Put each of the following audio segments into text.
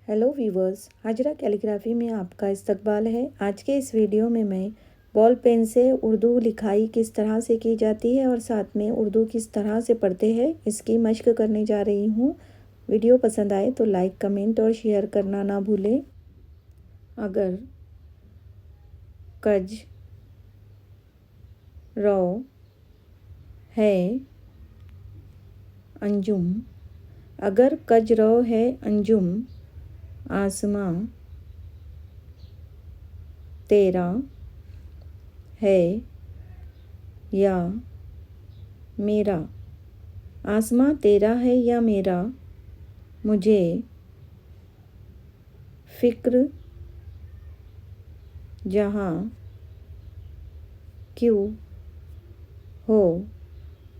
Hello viewers, Hazra calligraphy में आपका इस्तकबाल है। आज के इस वीडियो में मैं बॉल पेन से उर्दू लिखाई किस तरह से की जाती है और साथ में उर्दू किस तरह से पढ़ते हैं इसकी मश्क करने जा रही हूँ। वीडियो पसंद आए तो लाइक, कमेंट और शेयर करना ना भूलें। अगर कज रो है अंजुम, अगर कज रो है अंजुम, आसमां तेरा है या मेरा, आसमां तेरा है या मेरा, मुझे फ़िक्र जहाँ क्यों हो,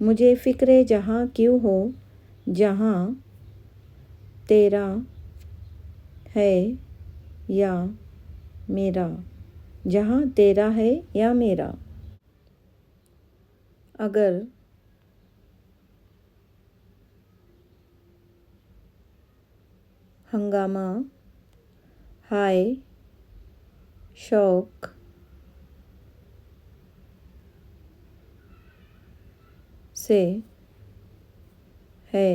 मुझे फ़िक्र जहाँ क्यों हो, जहाँ तेरा है या मेरा, जहाँ तेरा है या मेरा। अगर हंगामा हाय शौक से है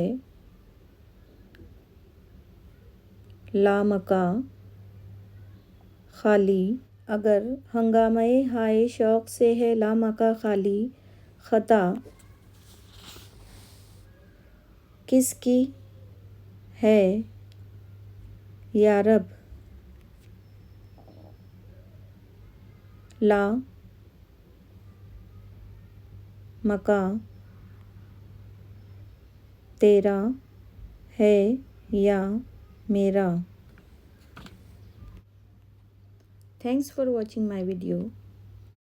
लामका खाली, अगर हंगामे हाय शौक से है लामका खाली, ख़ता किसकी है या रब, ला मका तेरा है या मेरा। Thanks for watching my video.